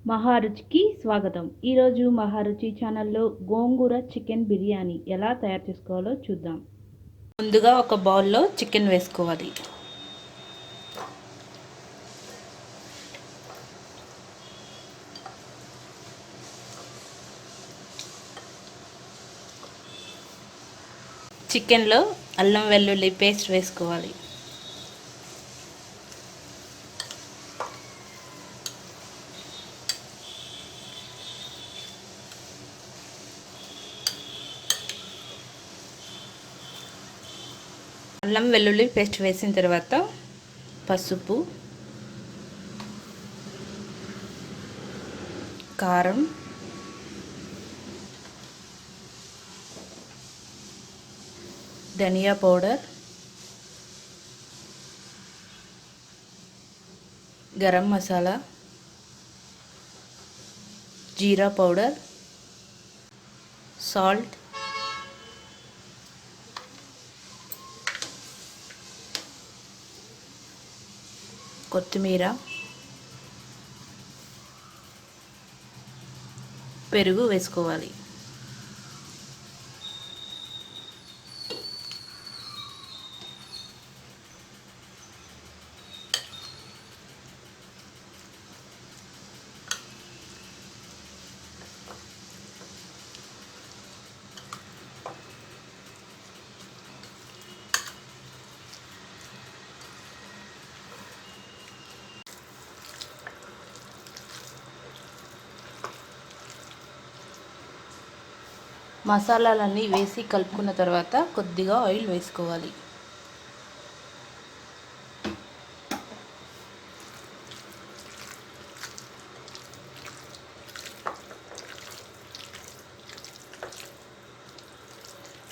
మహారుచికి స్వాగతం. ఈరోజు మహారుచి ఛానల్లో గోంగూర చికెన్ బిర్యానీ ఎలా తయారు చేసుకోవాలో చూద్దాం. ముందుగా ఒక బౌల్లో చికెన్ వేసుకోవాలి. చికెన్లో అల్లం వెల్లుల్లి పేస్ట్ వేసుకోవాలి. అల్లం వెల్లుల్లి పేస్ట్ వేసిన తర్వాత పసుపు, కారం, ధనియా పౌడర్, గరం మసాలా, జీరా పౌడర్, సాల్ట్, కొత్తిమీర, పెరుగు వేసుకోవాలి. మసాలాలన్నీ వేసి కలుపుకున్న తర్వాత కొద్దిగా ఆయిల్ వేసుకోవాలి.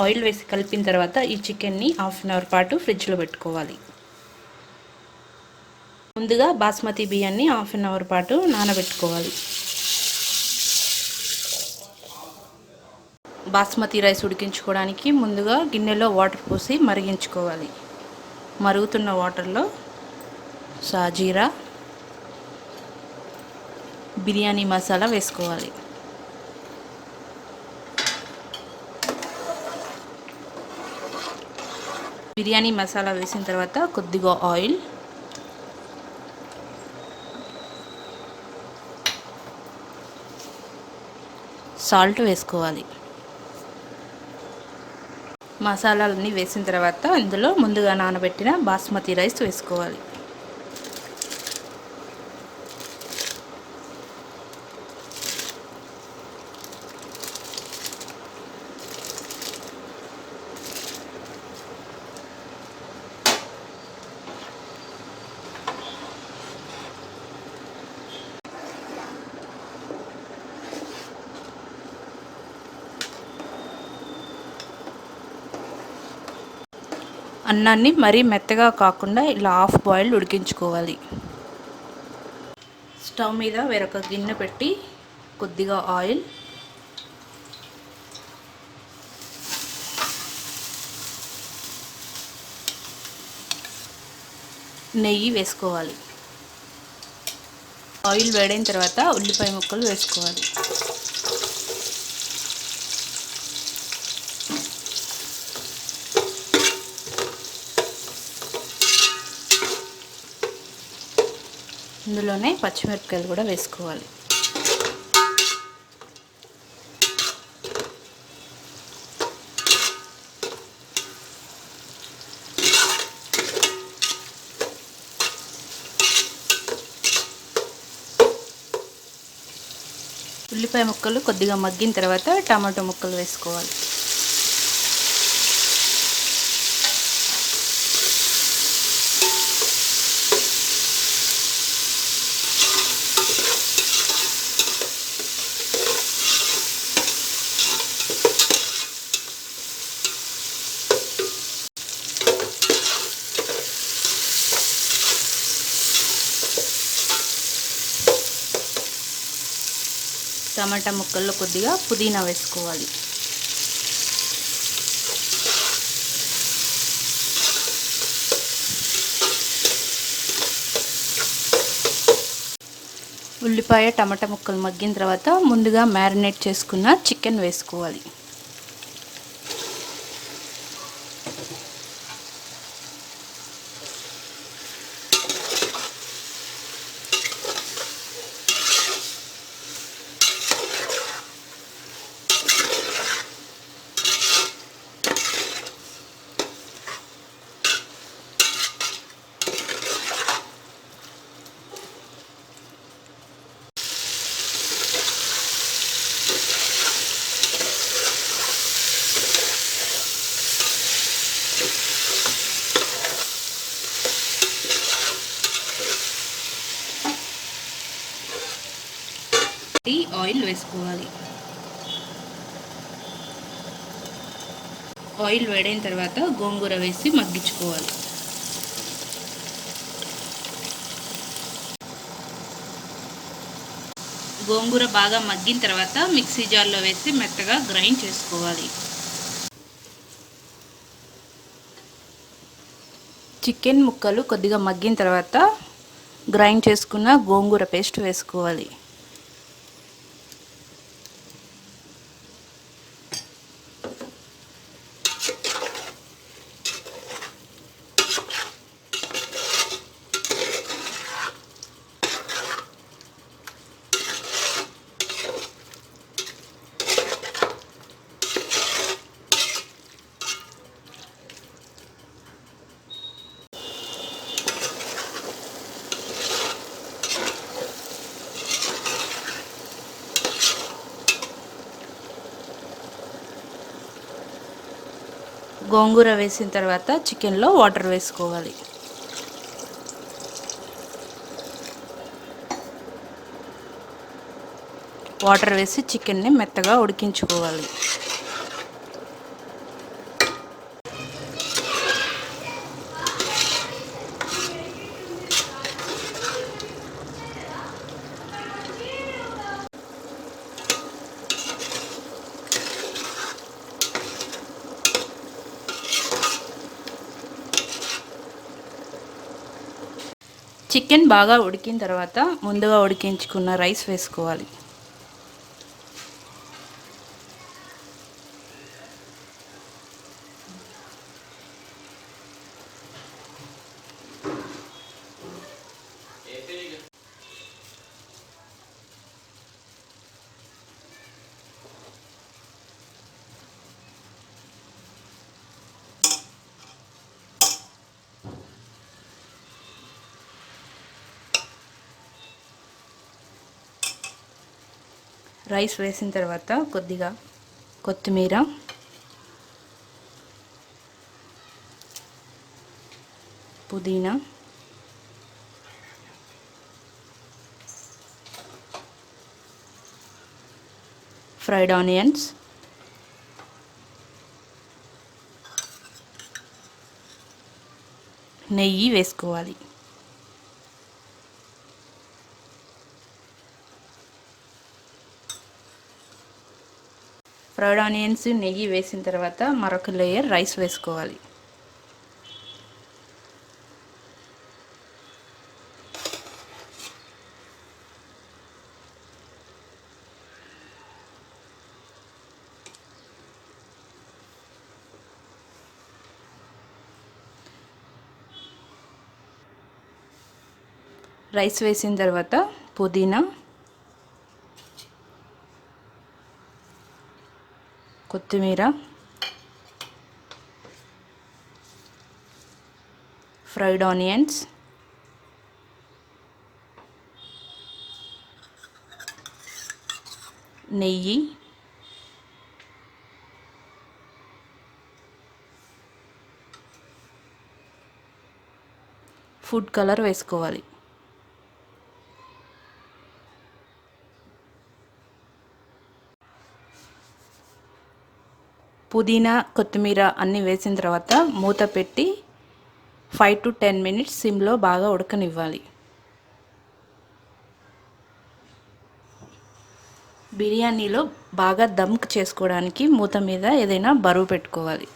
ఆయిల్ వేసి కలిపిన తర్వాత ఈ చికెన్ని హాఫ్ అన్ అవర్ పాటు ఫ్రిడ్జ్లో పెట్టుకోవాలి. ముందుగా బాస్మతి బియ్యాన్ని హాఫ్ అన్ అవర్ పాటు నానబెట్టుకోవాలి. బాస్మతి రైస్ ఉడికించుకోవడానికి ముందుగా గిన్నెలో వాటర్ పోసి మరిగించుకోవాలి. మరుగుతున్న వాటర్లో సాజీరా, బిర్యానీ మసాలా వేసుకోవాలి. బిర్యానీ మసాలా వేసిన తర్వాత కొద్దిగా ఆయిల్, సాల్ట్ వేసుకోవాలి. మసాలాలన్నీ వేసిన తర్వాత ఇందులో ముందుగా నానబెట్టిన బాస్మతి రైస్ వేసుకోవాలి. అన్నాన్ని మరీ మెత్తగా కాకుండా ఇలా హాఫ్ బాయిల్డ్ ఉడికించుకోవాలి. స్టవ్ మీద వేరొక గిన్నె పెట్టి కొద్దిగా ఆయిల్, నెయ్యి వేసుకోవాలి. ఆయిల్ వేడైన తర్వాత ఉల్లిపాయ ముక్కలు వేసుకోవాలి. ఇందులోనే పచ్చిమిరపకాయలు కూడా వేసుకోవాలి. ఉల్లిపాయ ముక్కలు కొద్దిగా మగ్గిన తర్వాత టమాటో ముక్కలు వేసుకోవాలి. టమాటా ముక్కల్లో కొద్దిగా పుదీనా వేసుకోవాలి. ఉల్లిపాయ టమాటా ముక్కలు మగ్గిన తర్వాత ముందుగా మ్యారినేట్ చేసుకున్న చికెన్ వేసుకోవాలి. ఆయిల్ వేసుకోవాలి. ఆయిల్ వేడైన తర్వాత గోంగూర వేసి మగ్గించుకోవాలి. గోంగూర బాగా మగ్గిన తర్వాత మిక్సీ జార్లో వేసి మెత్తగా గ్రైండ్ చేసుకోవాలి. చికెన్ ముక్కలు కొద్దిగా మగ్గిన తర్వాత గ్రైండ్ చేసుకున్న గోంగూర పేస్ట్ వేసుకోవాలి. గోంగూర వేసిన తర్వాత చికెన్లో వాటర్ వేసుకోవాలి. వాటర్ వేసి చికెన్ని మెత్తగా ఉడికించుకోవాలి. చికెన్ బాగా ఉడికిన తర్వాత ముందుగా ఉడికించుకున్న రైస్ వేసుకోవాలి. రైస్ వేసిన తర్వాత కొద్దిగా కొత్తిమీర, పుదీనా, ఫ్రైడ్ ఆనియన్స్, నెయ్యి వేసుకోవాలి. ఫ్రైడ్ ఆనియన్స్, నెయ్యి వేసిన తర్వాత మరొక లేయర్ రైస్ వేసుకోవాలి. రైస్ వేసిన తర్వాత పుదీనా, కొత్తిమీర, ఫ్రైడ్ ఆనియన్స్, నెయ్యి, ఫుడ్ కలర్ వేసుకోవాలి. పుదీనా, కొత్తిమీర అన్నీ వేసిన తర్వాత మూత పెట్టి 5 to 10 minutes సిమ్లో బాగా ఉడకనివ్వాలి. బిర్యానీలో బాగా దమ్ చేసుకోవడానికి మూత మీద ఏదైనా బరువు పెట్టుకోవాలి.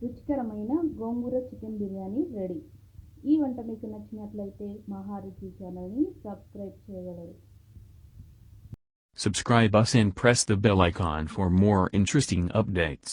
రుచికరమైన గోంగూర చికెన్ బిర్యానీ రెడీ. ఈ వంట మీకు నచ్చినట్లయితే మహారుచి ఛానల్ని సబ్స్క్రైబ్ చేయగలరు. Subscribe us and press the bell icon for more interesting updates.